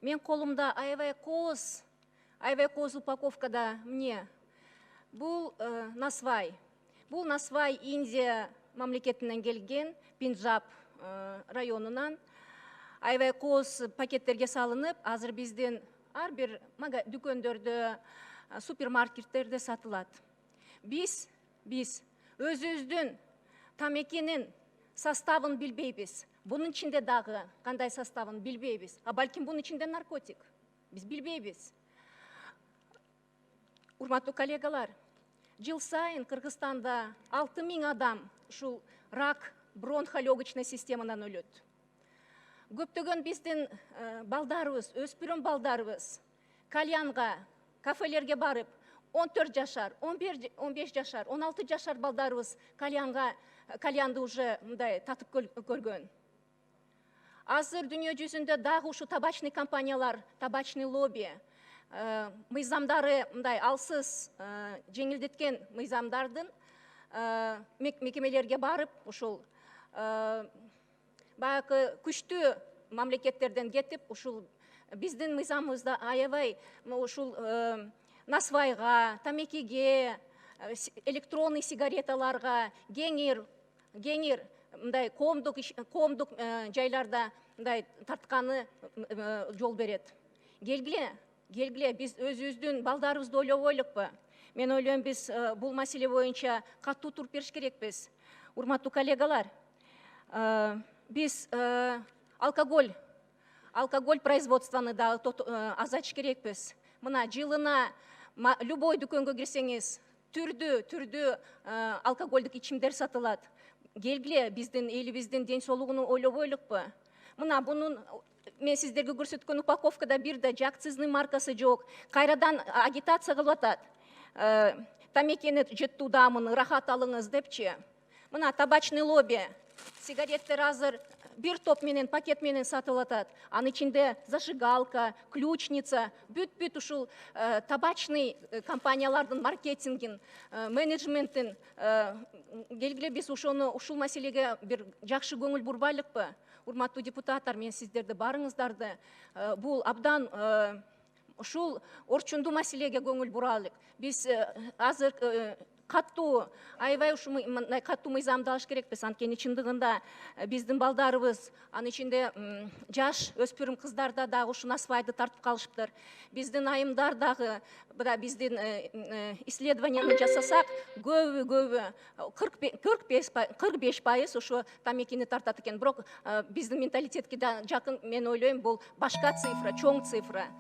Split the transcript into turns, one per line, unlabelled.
Мен қолымда аябай қоз упаковкада мне. Бұл насвай. Бұл насвай Индия мамлекетінен келген, Пенджаб районынан. Аябай қоз пакеттерге салынып, азыр бізден әрбір дүкендерде, супермаркеттерде сатылады. Біз өзіміздің тамекенің составын білбейбіз. Бұның ішінде дағы қандай составын білбейбіз. А бәлкім бұның ішінде наркотик. Біз білбейбіз. Урматтуу коллегалар, жыл сайын Кыргызстанда 6000 адам шул рак бронхолегочный системадан өлөт. Көптөгөн биздин балдарыбыз, өспүрүм балдарыбыз кальянга, кафелерге барып, 14 жашар, 15 жашар, 16 жашар балдарыбыз кальянды уже мындай татып көргөн. Азыр дүйнө жүзүндө дагы ушу табачный компаниялар, табачный лобби, мыйзамдары мындай алсыз жеңилдеткен мыйзамдардын мекемелерге барып, ушул баягы күчтүү мамлекеттерден кетип, ушул биздин мыйзамыбызда аябай ушул насвайга, тамекиге, электронный сигареталарга, кеңир мындай коомдук жайларда мындай тартканы жол берет. Келгиле, биз өзүбүздүн балдарыбызды ойлобойлукпу? Мен ойлойм, биз бул маселе боюнча катуу туруп бериш керекпиз. Урматтуу коллегалар, биз алкоголь производствоны да азайтыш керекпиз. Мына жылына любой дүкөнгө кирсеңиз, түрдүү алкогольдук ичимдер сатылат. Келгиле, биздин элибиздин ден соолугун ойлобойлукпу? Мына бунун мен сиздерге көрсөткөн упаковкада бир да акцизный маркасы жок. Кайрадан агитация кылып атат. Тамекени жыттуудамын, рахат алыңыз депчи. Мына табачный лобби, сигареттер азыр бир топ менен, пакет менен сатылып атат. Анын ичинде зажигалка, ключница, бүт ушул табачный компаниялардын маркетингин, менеджментин. Келгиле, биз ушул маселеге бир жакшы көңүл бурбайлыкпы? Урматтуу депутаттар, мен сиздерди барыңыздарды бул абдан ушул орчундуу маселеге көңүл буралык. Биз азыр аябай катуу мыйзамды алыш керекпиз. Анткени чындыгында биздин балдарыбыз, анын ичинде жаш өспүрүм кыздарда дагы ушу насвайды тартып калышыптыр. Биздин айымдар дагы, биздин исследованияны жасасак, көбү 45% ушу тамекини тартат экен. Бирок биздин менталитетке да жакын, мен ойлойм, бул башка цифра, чоң цифра.